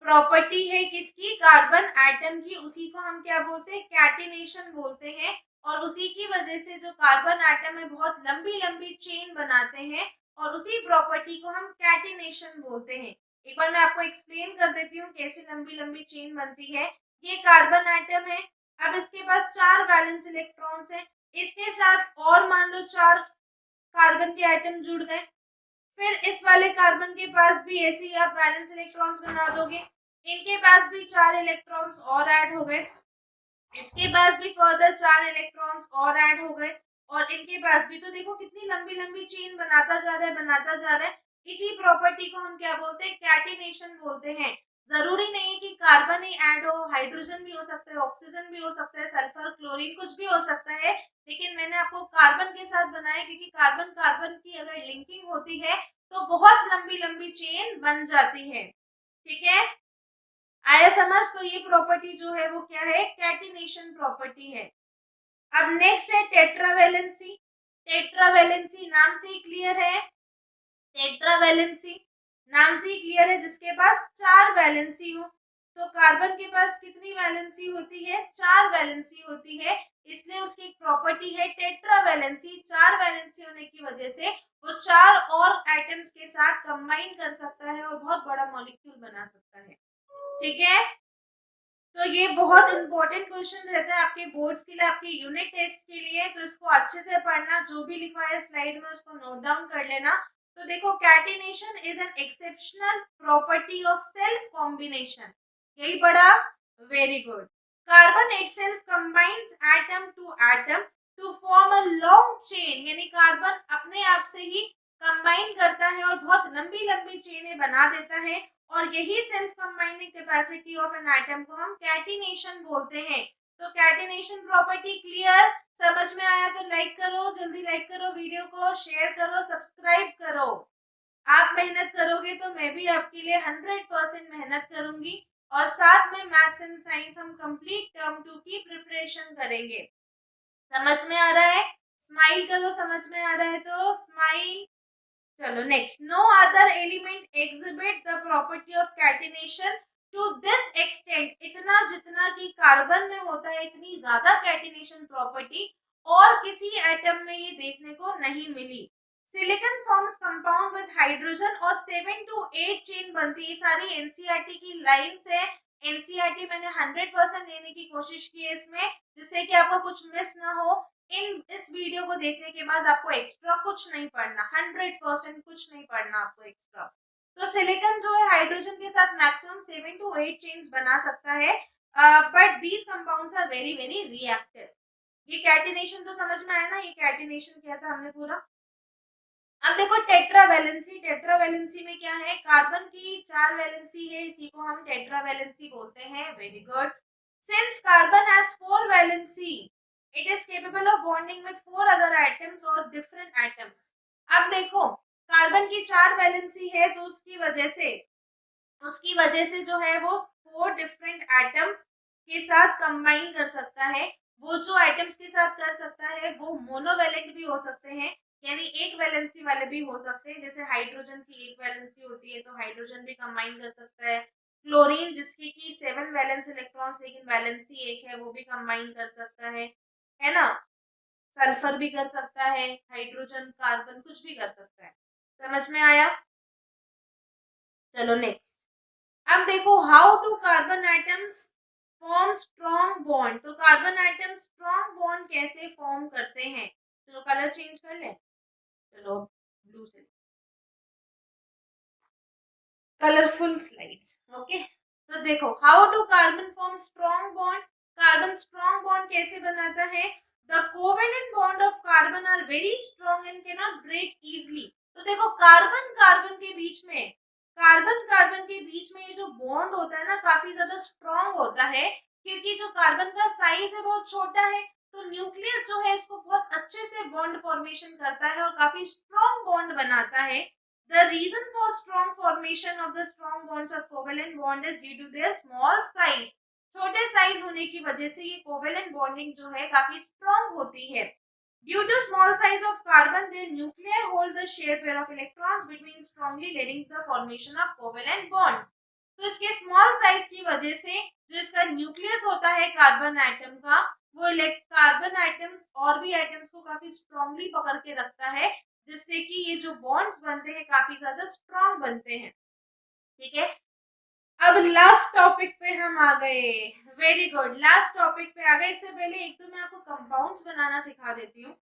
प्रॉपर्टी है किसकी, कार्बन एटम की. उसी को हम क्या बोलते हैं, कैटिनेशन बोलते हैं. और उसी की वजह से जो कार्बन एटम है बहुत लंबी लंबी चेन बनाते हैं और उसी प्रॉपर्टी को हम कैटिनेशन बोलते हैं. एक बार मैं आपको एक्सप्लेन कर देती हूँ कैसे लंबी लंबी चेन बनती है. ये कार्बन एटम है. अब इसके पास 4 वैलेंस इलेक्ट्रॉन्स हैं. इसके साथ और मान लो 4 कार्बन के एटम जुड़ गए. फिर इस वाले कार्बन के पास भी ऐसे ही आप वैलेंस इलेक्ट्रॉन्स बना दोगे. इनके पास भी 4 इलेक्ट्रॉन्स और ऐड हो गए. इसके पास भी फर्दर 4 इलेक्ट्रॉन्स और ऐड हो गए और इनके पास भी. तो देखो कितनी लंबी लंबी चेन बनाता जा रहा है. इसी प्रॉपर्टी को हम क्या बोलते हैं, कैटिनेशन बोलते हैं. जरूरी नहीं है कि कार्बन ही ऐड हो, हाइड्रोजन भी हो सकता है, ऑक्सीजन भी हो सकता है, सल्फर क्लोरीन कुछ भी हो सकता है. लेकिन मैंने आपको कार्बन के साथ बनाया क्योंकि कार्बन कार्बन की अगर लिंकिंग होती है तो बहुत लंबी लंबी चेन बन जाती है. ठीक है, आया समझ. तो ये प्रॉपर्टी जो है वो क्या है, कैटिनेशन प्रॉपर्टी है. अब नेक्स्ट है टेट्रावैलेंसी. टेट्रावैलेंसी नाम से ही क्लियर है. टेट्रावैलेंसी नाम से ही क्लियर है, जिसके पास 4 वैलेंसी हो. तो कार्बन के पास कितनी वैलेंसी होती है, 4 वैलेंसी होती है. इसलिए उसकी एक प्रॉपर्टी है टेट्रावैलेंसी. 4 वैलेंसी होने की वजह से वो 4 और एटम्स के साथ कंबाइन कर सकता है और बहुत बड़ा मॉलिक्यूल बना सकता है. ठीक है. तो ये बहुत इंपॉर्टेंट क्वेश्चन रहता है आपके बोर्ड्स के लिए, आपके यूनिट टेस्ट के लिए. तो इसको अच्छे से पढ़ना, जो भी लिखा है स्लाइड में उसको नोट डाउन कर लेना. तो देखो catenation is an exceptional property of self combination. यही पढ़ा, very good. Carbon itself combines atom to form a long chain. यानी कार्बन अपने आप से ही कंबाइन करता है और बहुत लंबी लंबी चेनें बना देता है और यही self combining capacity of an atom को हम कैटिनेशन बोलते हैं. तो कैटिनेशन प्रॉपर्टी क्लियर, समझ में आया तो लाइक करो, जल्दी लाइक करो, वीडियो को शेयर करो, सब्सक्राइब करो. आप मेहनत करोगे तो मैं भी आपके लिए 100% मेहनत करूंगी और साथ में मैथ्स एंड साइंस हम कंप्लीट टर्म 2 की प्रिपरेशन करेंगे. समझ में आ रहा है, स्माइल करो. समझ में आ रहा है तो स्माइल. चलो next, no other element exhibit the property of catenation to this extent. इतना जितना कि कार्बन में होता है इतनी ज्यादा कैटिनेशन प्रॉपर्टी और किसी एटम में ये देखने को नहीं मिली. Silicon forms compound with hydrogen और 7 to 8 चेन बनती है. सारी एनसीईआरटी की लाइंस है. एनसीईआरटी मैंने 100% लेने की कोशिश की है इसमें, जिससे कि आपको कुछ मिस ना हो. इस वीडियो को देखने के बाद आपको एक्स्ट्रा कुछ नहीं पढ़ना, 100% कुछ नहीं पढ़ना आपको एक्स्ट्रा. तो सिलिकॉन जो है हाइड्रोजन के साथ मैक्सिमम 7 to 8 चेन्स बना सकता है, but these compounds are very very reactive. ये कैटिनेशन तो समझ में आया ना, ये कैटिनेशन क्या था हमने पूरा. अब देखो टेट्रावैलेंसी, टेट्रावैलेंसी में क्या है, कार्बन की 4 वैलेंसी है, इसी को हम टेट्रावैलेंसी बोलते हैं। Very good. Since carbon has 4 valency it is capable of bonding with 4 other atoms और डिफरेंट एटम्स। अब देखो कार्बन की 4 वैलेंसी है तो उसकी वजह से जो है वो 4 डिफरेंट एटम्स के साथ कंबाइन कर सकता है। वो जो एटम्स के साथ कर सकता है वो मोनोवैलेंट भी हो सकते हैं, यानी एक वैलेंसी वाले भी हो सकते हैं। जैसे हाइड्रोजन की एक वैलेंसी होती है तो हाइड्रोजन भी कंबाइन कर सकता है। क्लोरीन जिसकी की 7 वैलेंस इलेक्ट्रॉन्स लेकिन वैलेंसी एक है वो भी कंबाइन कर सकता है ना। सल्फर भी कर सकता है, हाइड्रोजन कार्बन कुछ भी कर सकता है। समझ में आया? चलो नेक्स्ट। अब देखो how to carbon atoms form strong bond. तो कार्बन एटम स्ट्रॉन्ग बॉन्ड कैसे फॉर्म करते हैं? चलो कलर चेंज कर ले। चलो ब्लू से कलरफुल स्लाइड्स। ओके, तो देखो how to carbon form strong bond. Carbon strong bond कैसे बनाता है? The covalent bond of carbon are very strong and can not break easily. तो देखो कार्बन कार्बन के बीच में, कार्बन कार्बन के बीच में ये जो बॉन्ड होता है ना काफी ज्यादा स्ट्रॉन्ग होता है, क्योंकि जो कार्बन का साइज है बहुत छोटा है तो न्यूक्लियस जो है इसको बहुत अच्छे से बॉन्ड फॉर्मेशन करता है और काफी स्ट्रॉन्ग बॉन्ड बनाता है। The reason for strong formation of the strong bonds of covalent bond is due to their small size. छोटे साइज होने की वजह से ये कोवेलेंट बॉन्डिंग जो है काफी स्ट्रॉन्ग होती है। Due to small size of carbon, their nuclei hold the shared pair of electrons between strongly leading to the formation of covalent bonds. तो इसके स्मॉल साइज की वजह से जो इसका न्यूक्लियस होता है कार्बन एटम का, वो कार्बन एटम्स और भी एटम्स को काफी स्ट्रांगली पकड़ के रखता है, जिससे कि ये जो बॉन्ड्स बनते हैं काफी ज्यादा स्ट्रांग बनते हैं। ठीक है, अब लास्ट टॉपिक पे हम आ गए। वेरी गुड, लास्ट टॉपिक पे आ गए। इससे पहले एक तो मैं आपको कंपाउंड्स बनाना सिखा देती हूँ।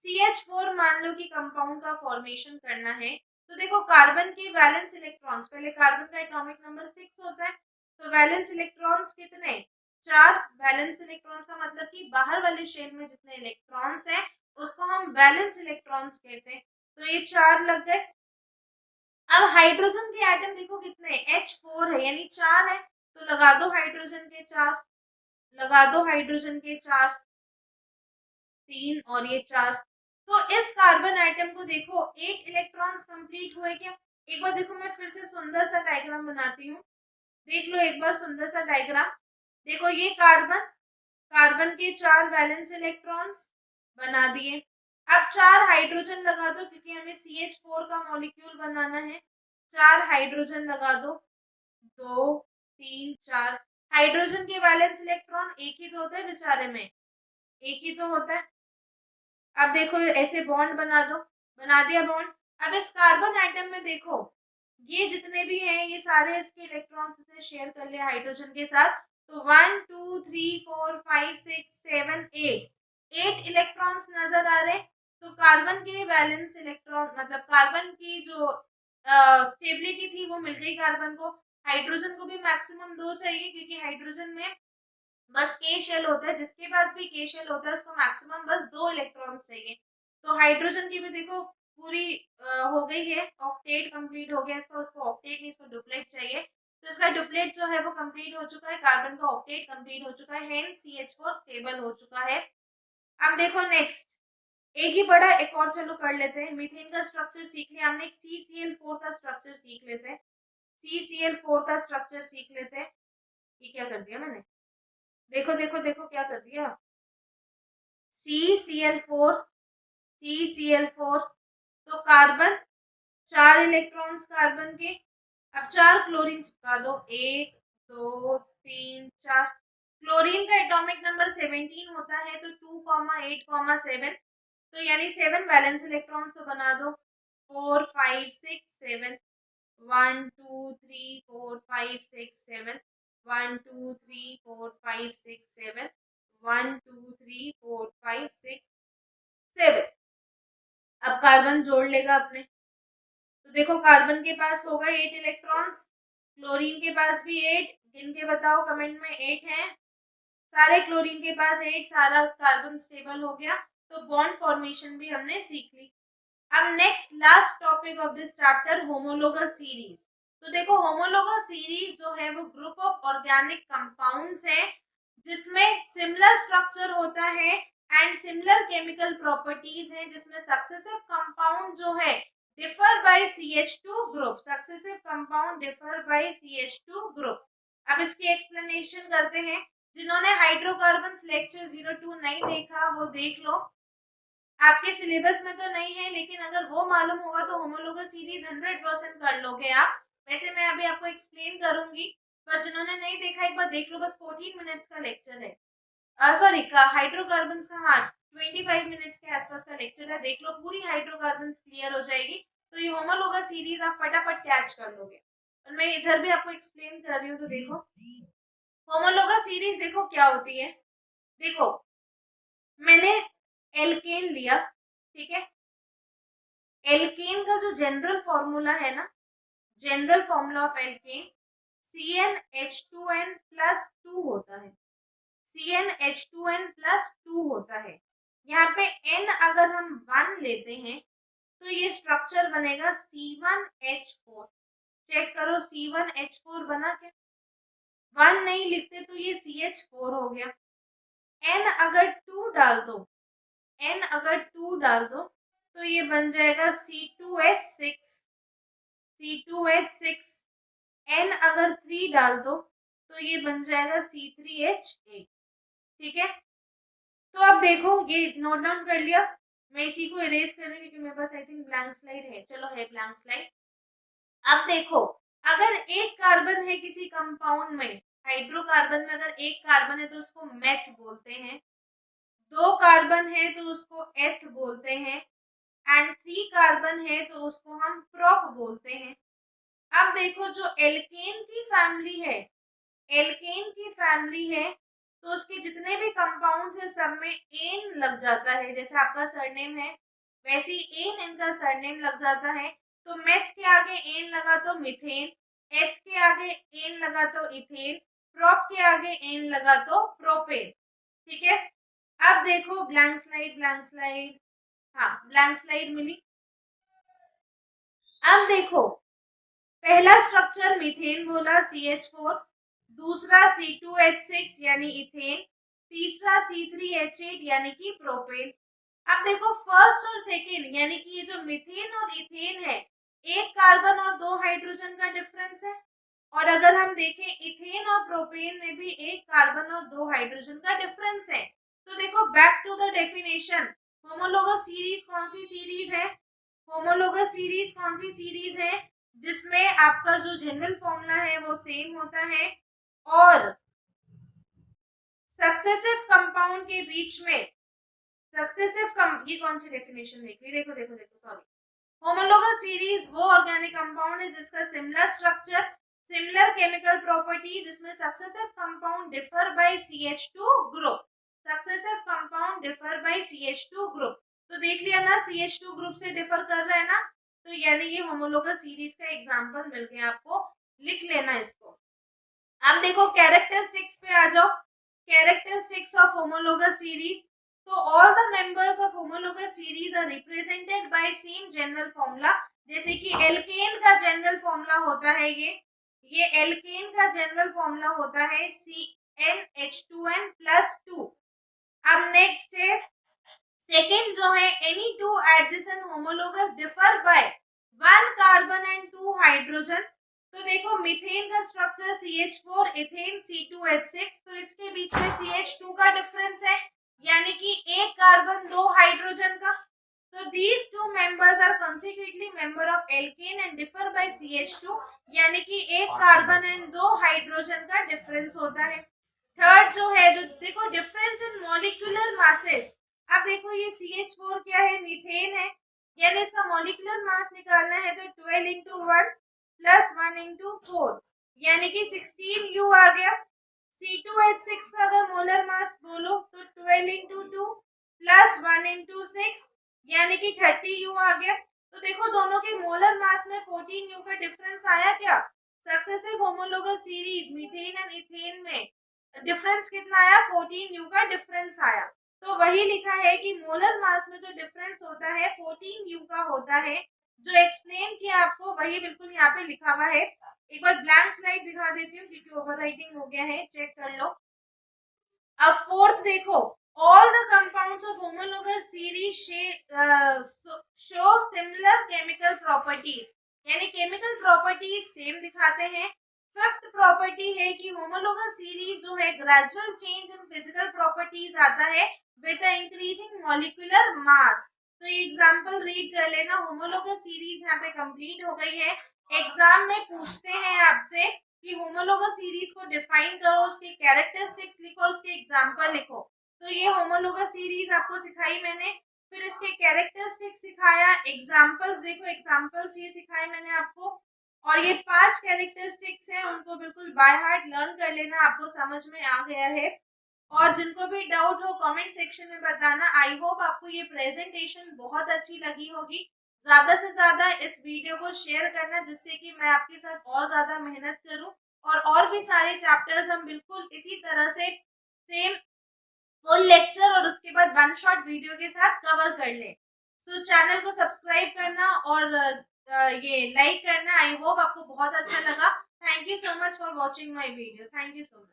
CH4 मान लो कि कंपाउंड का फॉर्मेशन करना है, तो देखो कार्बन के वैलेंस इलेक्ट्रॉन्स, पहले कार्बन का एटॉमिक नंबर 6 होता है, तो वैलेंस इलेक्ट्रॉन्स कितने? 4। वैलेंस इलेक्ट्रॉन्स का मतलब कि बाहर वाले शेल में जितने इलेक्ट्रॉन्स हैं उसको हम वैलेंस इलेक्ट्रॉन्स कहते हैं। तो ये 4 लग गए। अब हाइड्रोजन के एटम देखो कितने, H4 है यानी 4 है, तो लगा दो हाइड्रोजन के 4, लगा दो हाइड्रोजन के 4, 3 और ये 4। तो इस कार्बन आइटम को देखो 8 इलेक्ट्रॉन्स कंप्लीट हुए क्या? एक बार देखो मैं फिर से सुंदर सा डायग्राम बनाती हूँ, देख लो एक बार सुंदर सा डायग्राम। देखो ये कार्बन, कार्बन के 4 वैलेंस इलेक्ट्रॉन्स बना दिए। अब 4 हाइड्रोजन लगा दो क्योंकि हमें CH4 का मॉलिक्यूल बनाना है। 4 हाइड्रोजन लगा दो, 2 3 4। हाइड्रोजन के वैलेंस इलेक्ट्रॉन एक ही तो होता है बेचारे में, एक ही तो होता है। अब देखो ऐसे बॉन्ड बना दो, बना दिया बॉन्ड। अब इस कार्बन आइटम में देखो ये जितने भी हैं ये सारे इसके इलेक्ट्रॉन्स इसने शेयर कर लिया हाइड्रोजन के साथ। तो 1 2 3 4 5 6 7 8 इलेक्ट्रॉन्स नजर आ रहे। तो कार्बन के वैलेंस इलेक्ट्रॉन मतलब कार्बन की जो स्टेबिलिटी थी वो मिल गई कार्बन को। हाइड्रोजन को भी मैक्सिमम 2 चाहिए क्योंकि हाइड्रोजन में बस के शेल होता है, जिसके पास भी के शेल होता है उसको मैक्सिमम बस 2 इलेक्ट्रॉन्स चाहिए। तो हाइड्रोजन की भी देखो पूरी हो गई है, ऑक्टेट कंप्लीट हो गया इसका, उसको ऑक्टेट नहीं इसको डुप्लेट चाहिए। तो इसका डुप्लेट जो है वो कंप्लीट हो चुका है, कार्बन का ऑक्टेट कंप्लीट हो चुका है, हेंस CH4 स्टेबल हो चुका है। अब देखो नेक्स्ट एक ही बड़ा एक और चलो कर लेते हैं। मीथेन का स्ट्रक्चर सीख लिया हमने, CCl4 का स्ट्रक्चर सीख लेते हैं। CCl4 का स्ट्रक्चर सीख लेते हैं। ये क्या कर दिया मैंने, देखो देखो देखो क्या कर दिया, CCl4, CCl4। तो कार्बन 4 इलेक्ट्रॉन्स कार्बन के। अब 4 क्लोरीन चिपका दो, 1 2 3 4। क्लोरीन का एटॉमिक नंबर 17 होता है तो 2 8 7, तो यानी 7 वैलेंस इलेक्ट्रॉन्स तो बना दो, 4 5 6 7, 1 2 3 4 5 6 7, 1 2 3 4 5 6 7, 1 2 3 4 5 6 7। अब कार्बन जोड़ लेगा अपने, तो देखो कार्बन के पास होगा 8 इलेक्ट्रॉन्स, क्लोरीन के पास भी 8, गिन के बताओ कमेंट में 8 है। सारे क्लोरीन के पास 8, सारा कार्बन स्टेबल हो गया। तो बॉन्ड फॉर्मेशन भी हमने सीख ली। अब next last topic of this chapter, homologous series. तो देखो होमोलोगस सीरीज जो है वो ग्रुप ऑफ ऑर्गेनिक कंपाउंड्स है जिसमें सिमिलर स्ट्रक्चर होता है एंड सिमिलर केमिकल प्रॉपर्टीज हैं, जिसमें सक्सेसिव कंपाउंड जो है differ by CH2 group, successive compound differ by CH2 group. अब इसकी एक्सप्लेनेशन करते हैं। जिन्होंने हाइड्रोकार्बन्स लेक्चर 02 नहीं देखा वो देख लो, आपके सिलेबस में तो नहीं है, लेकिन अगर वो मालूम होगा तो होमोलोगस सीरीज 100% कर लोगे आप। वैसे मैं अभी आपको एक्सप्लेन करूंगी, पर जिन्होंने नहीं देखा एक बार देख लो, बस 14 मिनट्स का लेक्चर है। सॉरी का हाइड्रोकार्बन्स का, हाँ 25 मिनट्स के आसपास का लेक्चर है, देख लो पूरी हाइड्रोकार्बन्स क्लियर हो जाएगी। तो ये होमोलोगस सीरीज आप फटाफट कैच कर लोगे। और मैं इधर भी आपको एक्सप्लेन कर रही हूँ, तो देखो होमोलोगस सीरीज देखो क्या होती है। देखो मैंने एल्केन लिया, ठीक है। एल्केन का जो जनरल फॉर्मूला है ना, general formula of alkene CnH2n plus 2 होता है, CnH2n प्लस 2 होता है। यहाँ पे n अगर हम 1 लेते हैं तो ये स्ट्रक्चर बनेगा C1H4। चेक करो C1H4 बना क्या? 1 नहीं लिखते तो ये CH4 हो गया। n अगर 2 डाल दो, n अगर 2 डाल दो तो ये बन जाएगा C2H6, C2H6। n अगर 3 डाल दो तो ये बन जाएगा C3H8, ठीक है। तो अब देखो ये नोट डाउन कर लिया, मैं इसी को इरेज कर रही हूँ क्योंकि मेरे पास आई थिंक ब्लैंक स्लाइड है। चलो है ब्लैंक स्लाइड। अब देखो अगर एक कार्बन है किसी कंपाउंड में, हाइड्रोकार्बन में अगर एक कार्बन है तो उसको मेथ बोलते हैं, 2 कार्बन है तो उसको एथ बोलते हैं, एंड 3 कार्बन है तो उसको हम प्रोप बोलते हैं। अब देखो जो एल्केन की फैमिली है, एल्केन की फैमिली है तो उसके जितने भी कंपाउंड्स है सब में एन लग जाता है, जैसे आपका सरनेम है वैसे ही एन इनका सरनेम लग जाता है। तो मेथ के आगे एन लगा तो मिथेन, एथ के आगे एन लगा तो इथेन, प्रोप के आगे एन लगा तो प्रोपेन, ठीक है। अब देखो ब्लैंक स्लाइड, ब्लैंक स्लाइड, हाँ ब्लैंक स्लाइड मिली। अब देखो पहला स्ट्रक्चर मीथेन बोला CH4, दूसरा C2H6 यानी इथेन, तीसरा C3H8 यानी कि प्रोपेन। अब देखो फर्स्ट और सेकेंड यानी कि ये जो मीथेन और इथेन है, एक कार्बन और 2 हाइड्रोजन का डिफरेंस है। और अगर हम देखें इथेन और प्रोपेन में भी एक कार्बन और 2 हाइड्रोजन का डिफरेंस है। तो देखो back to the definition, homologous series कौन सी सीरीज है? होमोलोगस सीरीज कौन सी सीरीज है जिसमें आपका जो जनरल फॉर्मूला है वो सेम होता है और सक्सेसिव कंपाउंड के बीच में ये कौन सी डेफिनेशन देख ली, देखो देखो देखो सॉरी, होमोलोगस सीरीज वो ऑर्गेनिक कंपाउंड है जिसका similar structure, similar chemical property, जिसमें successive compound differ by CH2 group, successive compound differ by CH2 group. तो देख लिया ना CH2 ग्रुप से डिफर कर रहा है ना, तो यानी ये होमोलोगस सीरीज का एग्जांपल मिल गया आपको, लिख लेना इसको। अब देखो कैरेक्टरिस्टिक्स पे आ जाओ, कैरेक्टरिस्टिक्स ऑफ होमोलोगस सीरीज। तो all the members of homologous series are represented by same general formula. जैसे कि एल्केन का जनरल फॉर्मूला होता है ये एल्केन का जनरल फॉर्मूला होता है CnH2n प्लस 2। अब नेक्स्ट है सेकेंड जो है any two adjacent homologous differ by 1 carbon and 2 hydrogen. तो देखो मीथेन का स्ट्रक्चर CH4, इथेन C2H6, तो इसके बीच में CH2 का डिफरेंस है यानी कि एक कार्बन 2 हाइड्रोजन का। तो these two members are consequently member of alkane and differ by CH2 यानी कि एक कार्बन एंड 2 हाइड्रोजन का डिफरेंस होता है। थर्ड जो है जो देखो डिफरेंस इन मॉलिक्यूलर मासेस। अब देखो ये CH4 क्या है, मीथेन है, यानी इसका मॉलिक्यूलर मास निकालना है तो 12 इंटू 1 प्लस 1 इंटू 4 यानी कि 16 U आ गया। C2H6 का अगर मोलर मास बोलो तो 12 इंटू 2 प्लस 1 इंटू 6 यानी कि 30 U आ गया। तो देखो दोनों के मोलर मास में 14 U का डिफरेंस आया क्या? Successive homologous series methane and ethane में डिफरेंस कितना आया? 14 U का डिफरेंस आया। तो वही लिखा है कि मोलर मास में जो डिफरेंस होता है 14 यू का होता है। जो एक्सप्लेन किया आपको वही बिल्कुल यहाँ पे लिखा हुआ है। एक बार ब्लैंक स्लाइड दिखा देती हूँ क्योंकि ओवरराइटिंग हो गया है, चेक कर लो। अब फोर्थ देखो, all the compounds of homologous series show similar chemical properties, यानी केमिकल प्रॉपर्टीज सेम दिखाते हैं। फिफ्थ प्रॉपर्टी है कि होमोलोगस सीरीज जो है gradual change in physical properties आता है विद इंक्रीजिंग मॉलिक्यूलर मास। तो ये एग्जांपल रीड कर लेना। होमोलोगस सीरीज यहाँ पे कंप्लीट हो गई है। एग्जाम में पूछते हैं आपसे कि होमोलोगस सीरीज को डिफाइन करो, उसके कैरेक्टरिस्टिक्स लिखो, उसके एग्जांपल लिखो। तो ये होमोलोगस सीरीज आपको सिखाई मैंने, फिर इसके कैरेक्टरिस्टिक्स सिखाया, एग्जांपल्स देखो, एग्जांपल्स ये सिखाए मैंने आपको। और ये 5 कैरेक्टरिस्टिक्स हैं, उनको बिल्कुल बाय हार्ट लर्न कर लेना, आपको समझ में आ गया है। और जिनको भी डाउट हो कमेंट सेक्शन में बताना। आई होप आपको ये प्रेजेंटेशन बहुत अच्छी लगी होगी। ज़्यादा से ज़्यादा इस वीडियो को शेयर करना जिससे कि मैं आपके साथ और ज़्यादा मेहनत करूं और भी सारे चैप्टर्स हम बिल्कुल इसी तरह से सेम फुल लेक्चर और उसके बाद वन शॉट वीडियो के साथ कवर कर लें। तो चैनल को सब्सक्राइब करना और ये लाइक करना। आई होप आपको बहुत अच्छा लगा। Thank you so much for watching my video. Thank you so much.